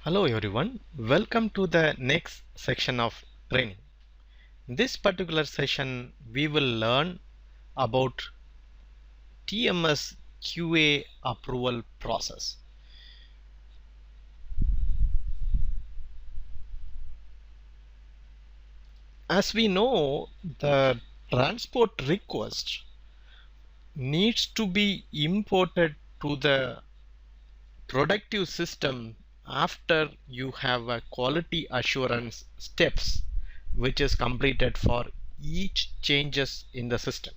Hello everyone, welcome to the next section of training. In this particular session, we will learn about TMS QA approval process. As we know, the transport request needs to be imported to the productive system after you have a quality assurance steps which is completed for each changes in the system.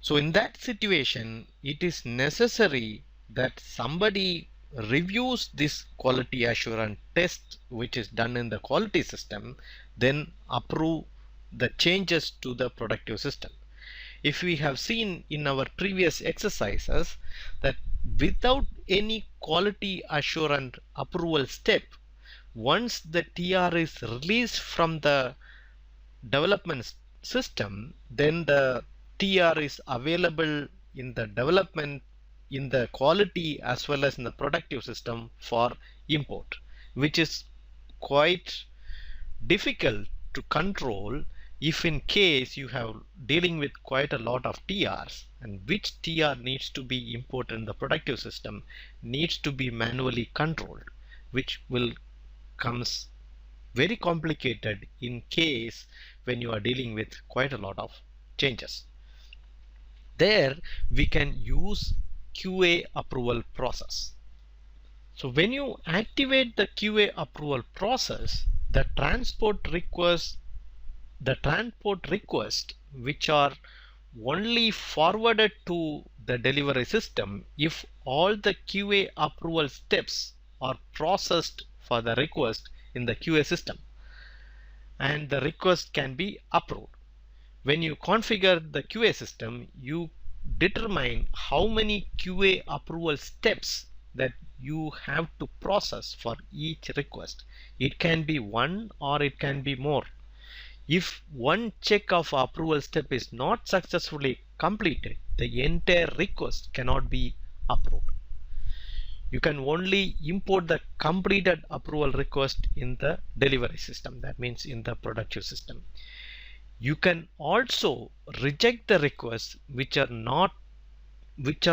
So in that situation, it is necessary that somebody reviews this quality assurance test which is done in the quality system, then approve the changes to the productive system. If we have seen in our previous exercises that without any quality assurance approval step, once the TR is released from the development system, then the TR is available in the development, in the quality as well as in the productive system for import, which is quite difficult to control if in case you have dealing with quite a lot of TRs, and which TR needs to be imported in the productive system needs to be manually controlled, which will comes very complicated in case when you are dealing with quite a lot of changes. There we can use QA approval process. So when you activate the QA approval process, the transport request which are only forwarded to the delivery system if all the QA approval steps are processed for the request in the QA system, and the request can be approved. When you configure the QA system, you determine how many QA approval steps that you have to process for each request. It can be one or it can be more. If one check of approval step is not successfully completed, the entire request cannot be approved. You can only import the completed approval request in the delivery system, that means in the productive system. You can also reject the requests which are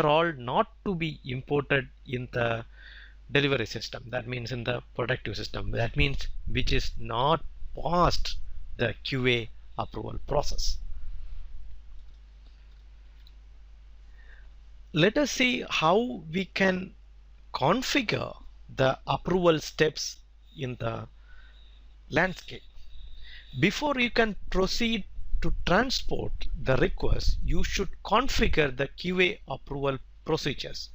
all not to be imported in the delivery system, that means in the productive system, that means which is not past the QA approval process. Let us see how we can configure the approval steps in the landscape. Before you can proceed to transport the request, you should configure the QA approval procedures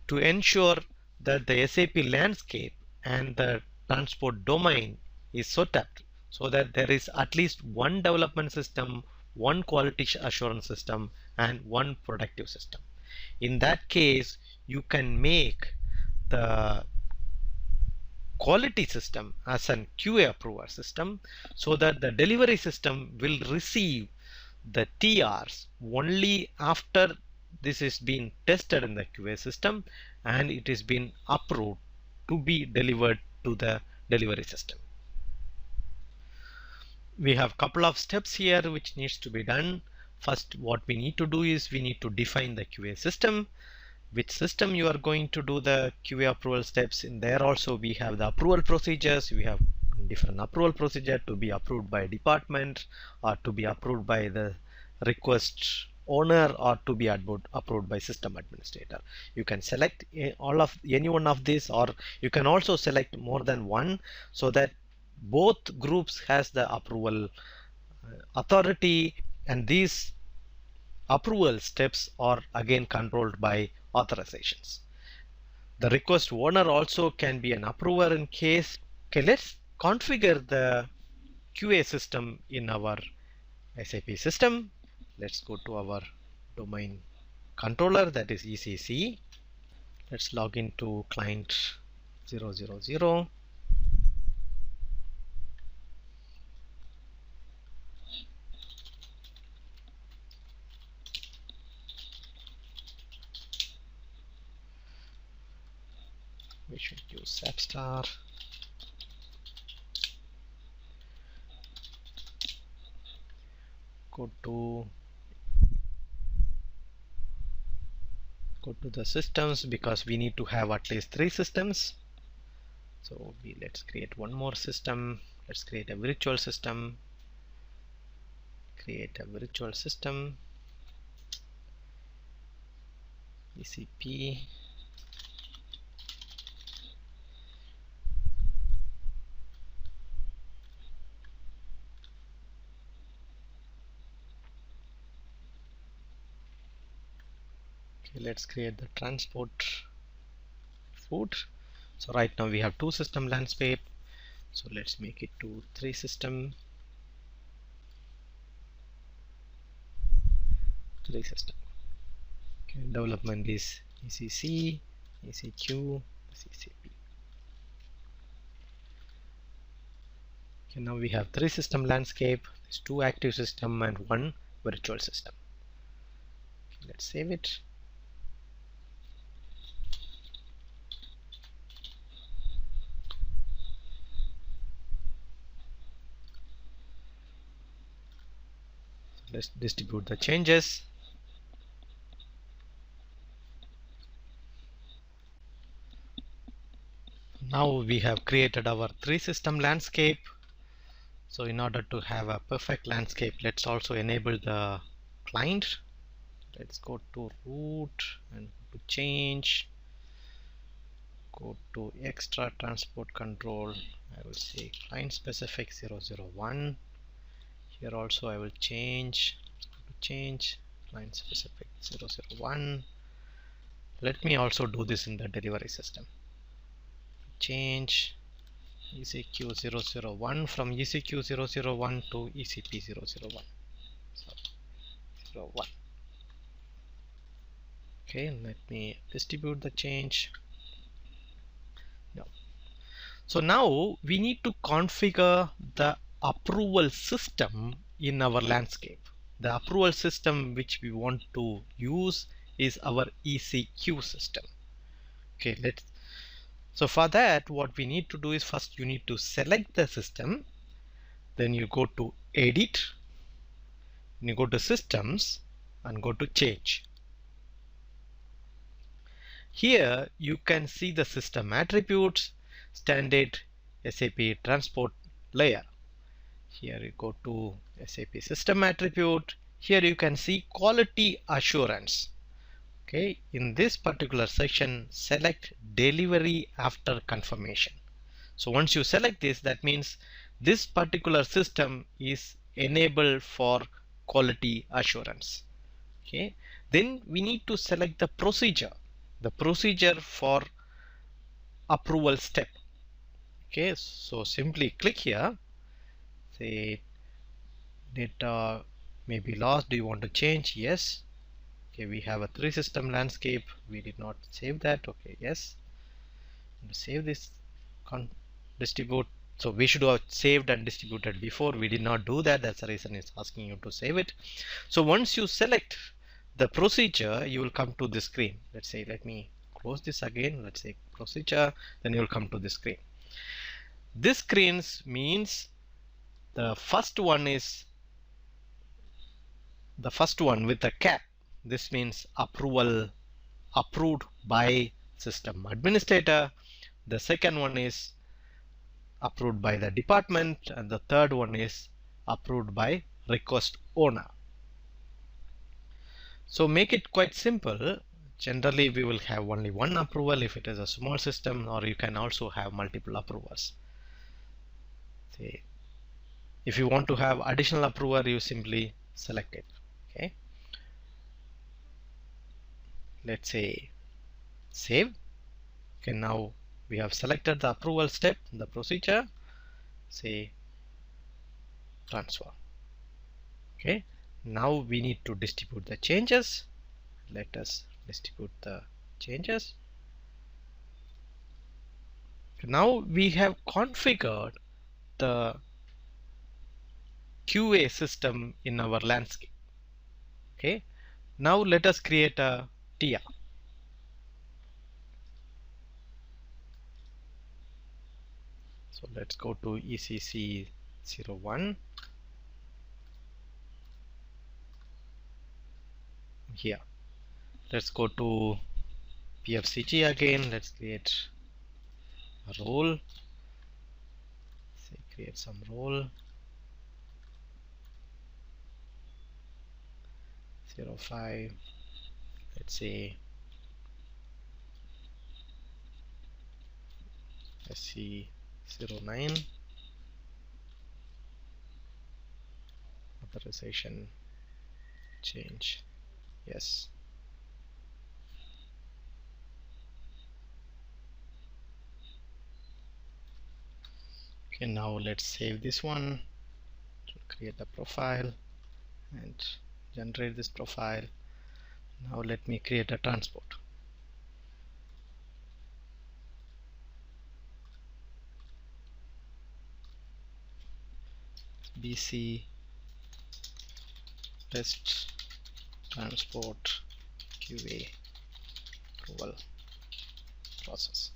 to ensure that the SAP landscape and the transport domain is set up so that there is at least one development system, one quality assurance system, and one productive system. In that case, you can make the quality system as an QA approver system so that the delivery system will receive the TRs only after this is being tested in the QA system and it is being approved to be delivered to the delivery system. We have couple of steps here which needs to be done. First, what we need to do is we need to define the QA system, which system you are going to do the QA approval steps. In there also we have the approval procedures. We have different approval procedure to be approved by department or to be approved by the request owner or to be approved by system administrator. You can select any one of these, or you can also select more than one so that both groups has the approval authority, and these approval steps are again controlled by authorizations. The request owner also can be an approver in case. Okay, let's configure the QA system in our SAP system. Let's go to our domain controller, that is ECC. Let's log into client 000. We should use SAP star. Go to the systems, because we need to have at least 3 systems. So let's create one more system. Let's create a virtual system. Create a virtual system. ECP. Okay, let's create the transport food. So right now we have 2 system landscape. So let's make it to 3 system. 3 system. Okay, development is ECC, ECQ, CCP. Okay, now we have 3 system landscape. There's 2 active system and 1 virtual system. Okay, let's save it. Let's distribute the changes. Now we have created our 3 system landscape. So in order to have a perfect landscape, let's also enable the client. Let's go to root and to change. Go to extra transport control. I will say client specific 001. Here also I will change client specific 001. Let me also do this in the delivery system. Change ECQ001 from ECQ001 to ECP001. So 01. Okay, let me distribute the change. No. So now we need to configure the approval system in our landscape. The approval system which we want to use is our ECQ system. Okay, so for that, what we need to do is, first you need to select the system, then you go to edit, you go to systems and go to change. Here you can see the system attributes, standard SAP transport layer. Here you go to SAP system attribute. Here you can see quality assurance. Okay, in this particular section, select delivery after confirmation. So once you select this, that means this particular system is enabled for quality assurance. Okay, then we need to select the procedure for approval step. Okay, so simply click here, say data may be lost, do you want to change? Yes. Okay, we have a 3 system landscape, we did not save that. Okay, yes, save this, distribute. So we should have saved and distributed before. We did not do that. That's the reason it's asking you to save it. So once you select the procedure, you will come to this screen. Let's say, let me close this again. Let's say procedure, then you will come to this screen. This screens means the first one is the first one with a cap. This means approval approved by system administrator. The second one is approved by the department, and the third one is approved by request owner. So make it quite simple. Generally we will have only one approval if it is a small system, or you can also have multiple approvers. See, if you want to have additional approver, you simply select it. Okay, let's say save. Okay, now we have selected the approval step, the procedure, say transfer. Okay, now we need to distribute the changes. Let us distribute the changes. Now we have configured the QA system in our landscape. Okay, now let us create a TR. So let's go to ECC 01 here. Let's go to PFCG again. Let's create a role. Say create some role 05. Let's say SC09 authorization change. Yes. Okay, now let's save this one. Create a profile and generate this profile. Now let me create a transport. BC test transport QA approval process.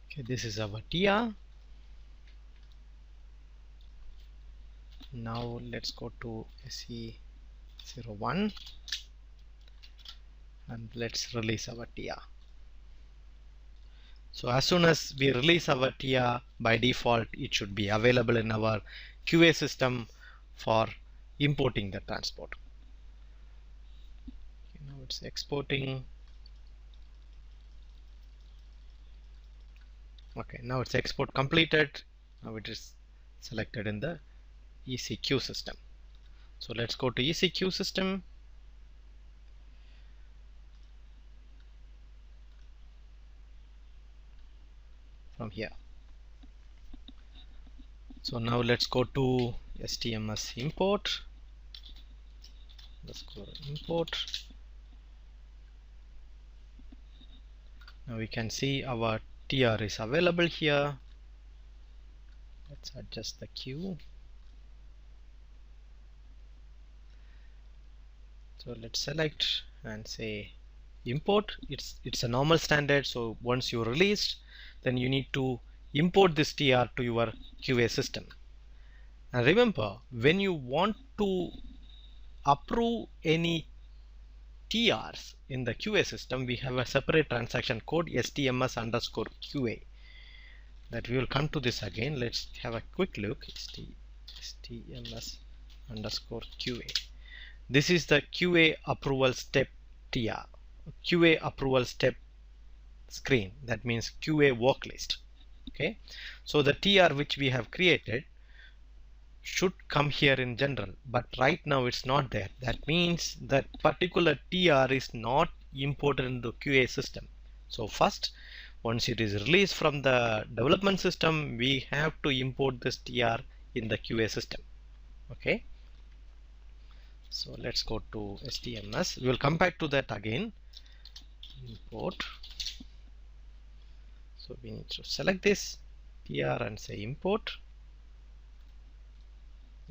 Okay, this is our TR. Now let's go to SE01 and let's release our TR. So as soon as we release our TR, by default it should be available in our QA system for importing the transport. Okay, now it's exporting. Okay, now it's export completed. Now it is selected in the ECQ system. So let's go to ECQ system. From here. So now let's go to TMS import. Let's go import. Now we can see our TR is available here. Let's adjust the queue. So let's select and say import. It's a normal standard. So once you released, then you need to import this TR to your QA system. And remember, when you want to approve any TRs in the QA system, we have a separate transaction code STMS_QA. That we will come to this again. Let's have a quick look. STMS_QA. This is the QA approval step TR. QA approval step screen. That means QA work list. Okay. So the TR which we have created should come here in general, but right now it's not there. That means that particular TR is not imported in the QA system. So first, once it is released from the development system, we have to import this TR in the QA system. Okay. So let's go to STMS. We will come back to that again. Import. So we need to select this TR and say import.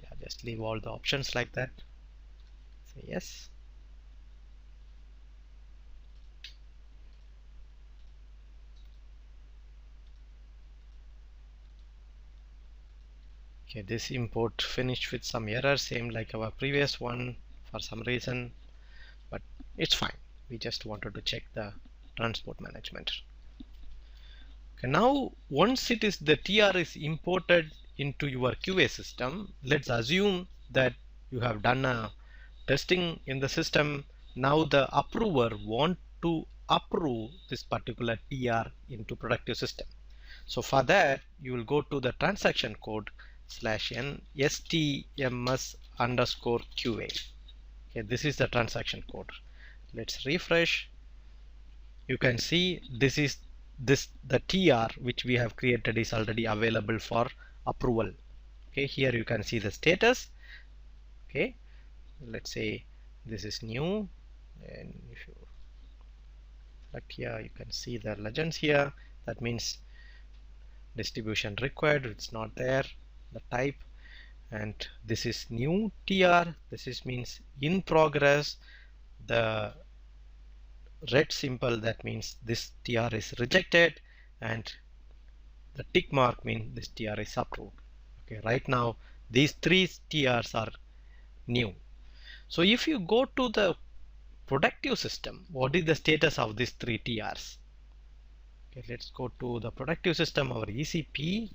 Yeah, just leave all the options like that. Say yes. Okay, this import finished with some error, same like our previous one for some reason, but it's fine. We just wanted to check the transport management. Okay, now once it is the TR is imported into your QA system, let's assume that you have done a testing in the system. Now the approver want to approve this particular TR into productive system. So for that, you will go to the transaction code /n STMS_QA. Okay, this is the transaction code. Let's refresh. You can see this is the TR which we have created is already available for approval. Okay, here you can see the status. Okay, let's say this is new, and if you select here, you can see the legends here. That means distribution required, it's not there, the type, and this is new TR. This is means in progress. The red symbol, that means this TR is rejected, and the tick mark means this TR is approved. Okay, right now these three TRs are new. So if you go to the productive system, what is the status of these three TRs? Okay, let's go to the productive system, our ECP,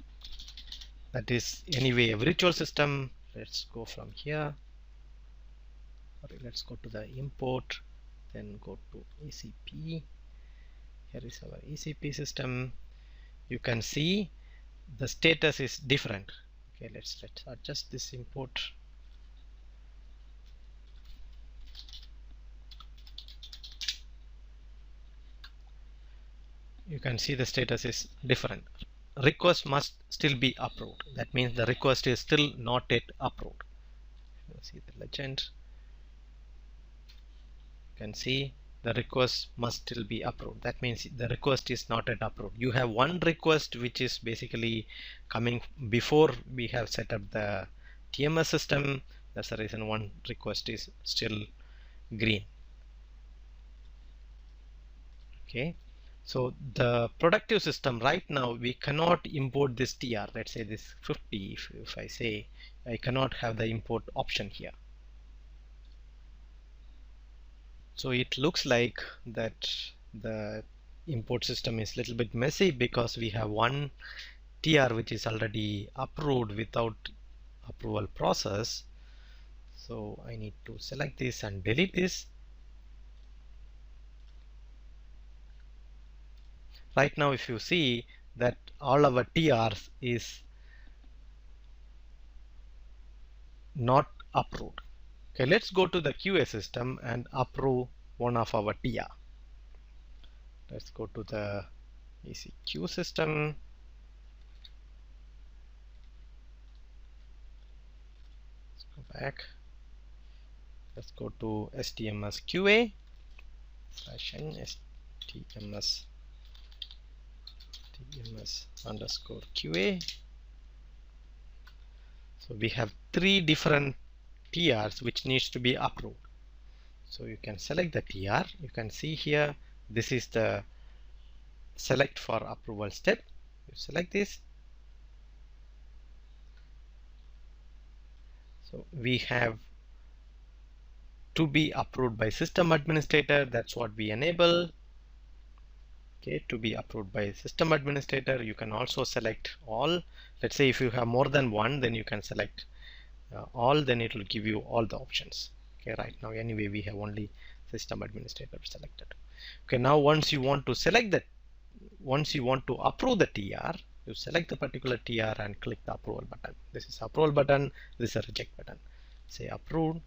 that is anyway a virtual system. Let's go from here. Let's go to the import, then go to ECP. Here is our ECP system. You can see the status is different. Okay, let's adjust this import. You can see the status is different. Request must still be approved. That means the request is still not yet approved. You see the legend. You can see the request must still be approved. That means the request is not yet approved. You have one request which is basically coming before we have set up the TMS system. That's the reason one request is still green. Okay, so the productive system right now, we cannot import this TR. Let's say this 50. If I say I cannot have the import option here. So it looks like that the import system is a little bit messy because we have one TR which is already approved without approval process. So I need to select this and delete this. Right now if you see that all our TRs is not approved. Okay, let's go to the QA system and approve one of our TR. Let's go to the ECQ system. Let's go back. Let's go to TMS QA /TMS underscore QA. So we have three different TRs which needs to be approved. So you can select the TR. You can see here this is the select for approval step. You select this. So we have to be approved by system administrator. That's what we enable. Okay, to be approved by system administrator. You can also select all. Let's say if you have more than one, then you can select all, then it will give you all the options. Okay, right now anyway we have only system administrator selected. Okay, now once you want to select that, once you want to approve the TR, you select the particular TR and click the approval button. This is approval button, this is a reject button. Say approved.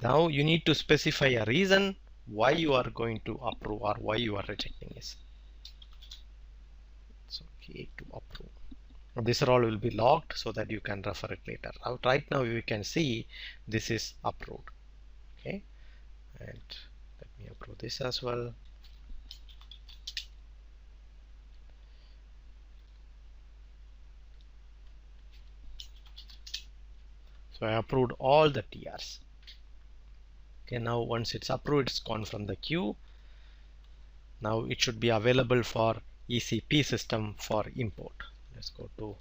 Now you need to specify a reason why you are going to approve or why you are rejecting this. So okay, to approve. Now this all will be logged so that you can refer it later. Right now you can see this is approved. Okay, and let me approve this as well. So I approved all the TRs. Okay, now once it's approved, it's gone from the queue. Now it should be available for ECP system for import. Let's go to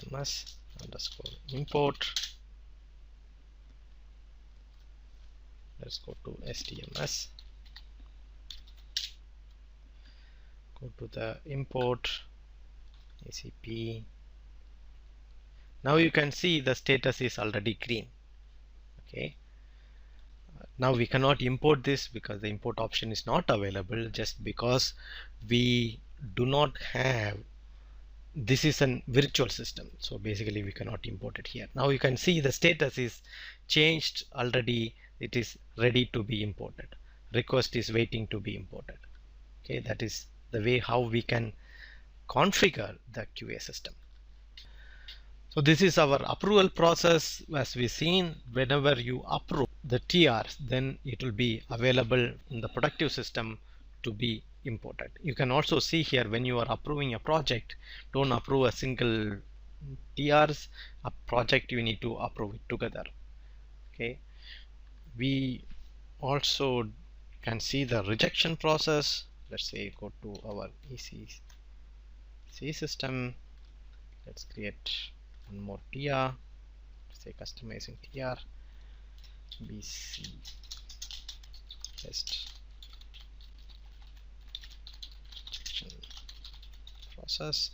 TMS underscore import. Let's go to TMS. Go to the import ECP. Now you can see the status is already green. Okay. Now we cannot import this because the import option is not available, just because we do not have, this is a virtual system, so basically we cannot import it here. Now you can see the status is changed already. It is ready to be imported. Request is waiting to be imported. Okay, that is the way how we can configure the QA system. So this is our approval process. As we seen, whenever you approve the TRs, then it will be available in the productive system to be imported. You can also see here when you are approving a project, don't approve a single TRs, a project you need to approve it together. Okay, we also You can see the rejection process. Let's say go to our ECC system. Let's create one more TR. Let's say customizing TR BC test rejection process.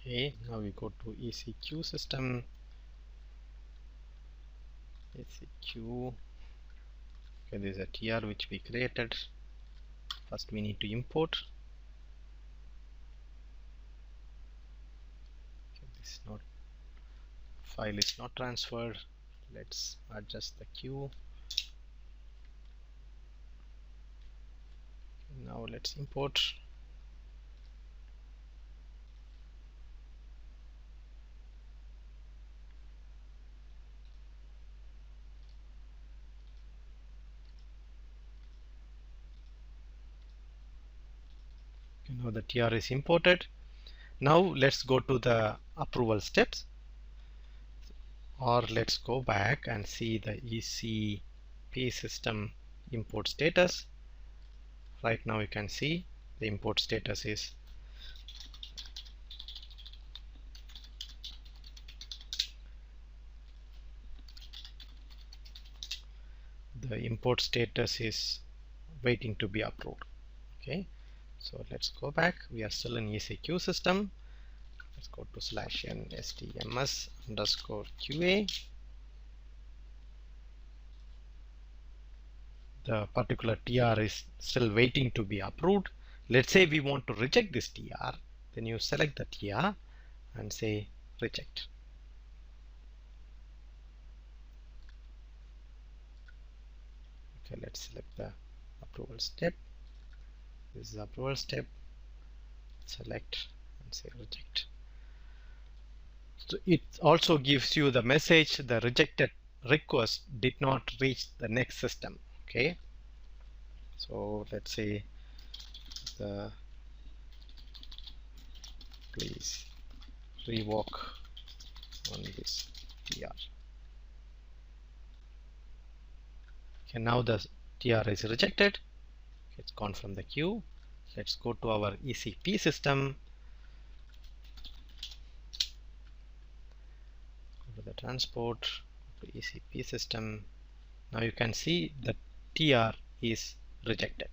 Okay, now we go to ECQ system. ECQ. Okay, this is a TR which we created. First we need to import. Okay, this not file is not transferred. Let's adjust the queue. Now let's import. Now the TR is imported. Now let's go to the approval steps, or let's go back and see the ECP system import status. Right now you can see the import status is waiting to be approved. Okay, so let's go back. We are still in ECQ system. Let's go to /n STMS underscore QA. The particular TR is still waiting to be approved. Let's say we want to reject this TR. Then you select the TR and say reject. Okay, let's select the approval step. This is the approval step. Select and say reject. So it also gives you the message the rejected request did not reach the next system. Okay, so let's say please revoke on this TR. Okay, now the TR is rejected. It's gone from the queue. Let's go to our ECP system. Go to the transport, go to ECP system. Now you can see the TR is rejected.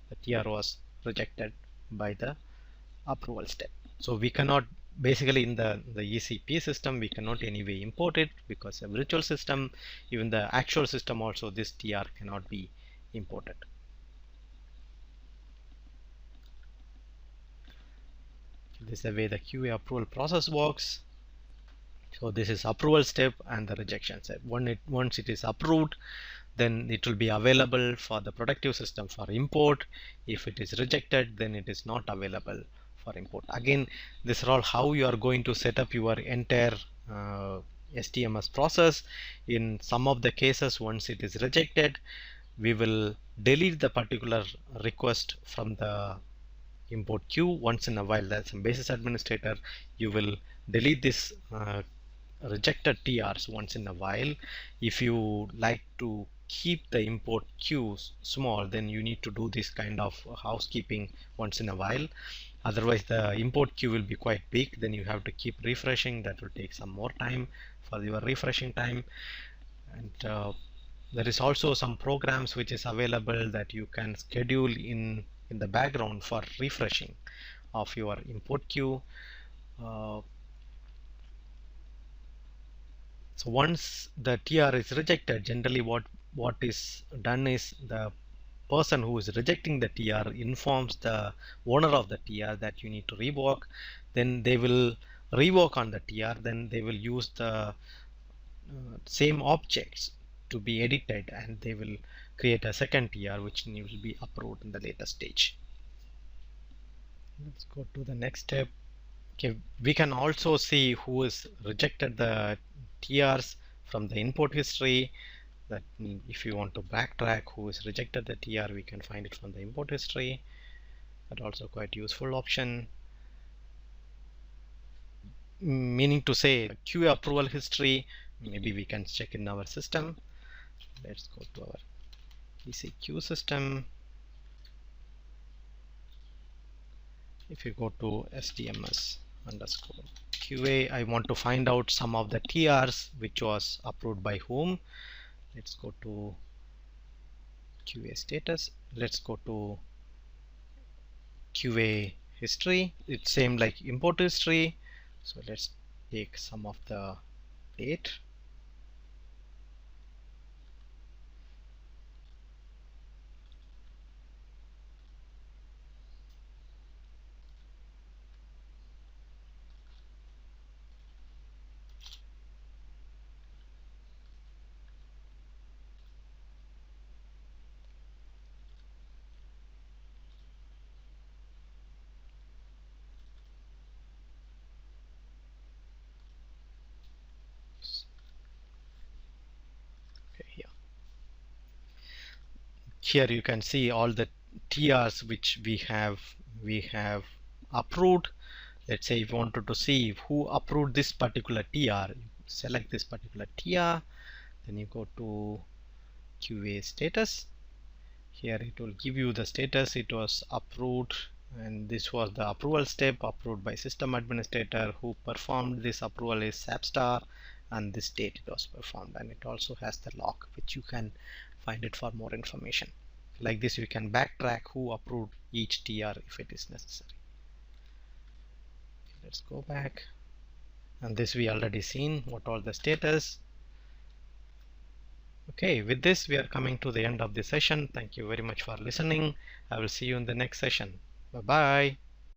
The TR was rejected by the approval step. So we cannot, basically in the ECP system, we cannot anyway import it because a virtual system, even the actual system also, this TR cannot be imported. This is the way the QA approval process works. So this is approval step and the rejection step. Once it is approved, then it will be available for the productive system for import. If it is rejected, then it is not available for import. Again, this is all how you are going to set up your entire STMS process. In some of the cases, once it is rejected, we will delete the particular request from the import queue. Once in a while, as a basis administrator, you will delete this rejected TRs once in a while. If you like to keep the import queues small, then you need to do this kind of housekeeping once in a while. Otherwise the import queue will be quite big, then you have to keep refreshing. That will take some more time for your refreshing time. And there is also some programs which is available that you can schedule in the background for refreshing of your import queue. So once the TR is rejected, generally what is done is the person who is rejecting the TR informs the owner of the TR that you need to revoke. Then they will revoke on the TR. Then they will use the same objects to be edited, and they will create a second TR which will be approved in the later stage. Let's go to the next step. Okay, we can also see who has rejected the TRs from the input history. That if you want to backtrack who has rejected the TR, we can find it from the import history. That also quite useful option. Meaning to say QA approval history, maybe we can check in our system. Let's go to our ECQ system. If you go to STMS underscore QA, I want to find out some of the TRs which was approved by whom. Let's go to QA status. Let's go to QA history. It's same like import history. So let's take some of the date. Okay, here you can see all the TRs which we have approved. Let's say if you wanted to see who approved this particular TR, select this particular TR, then you go to QA status. Here it will give you the status. It was approved, and this was the approval step approved by system administrator. Who performed this approval is SAP star, and this date it was performed, and it also has the log which you can find it for more information. Like this you can backtrack who approved each TR if it is necessary. Let's go back, and this we already seen what all the status. Okay, with this we are coming to the end of the session. Thank you very much for listening. I will see you in the next session. Bye bye.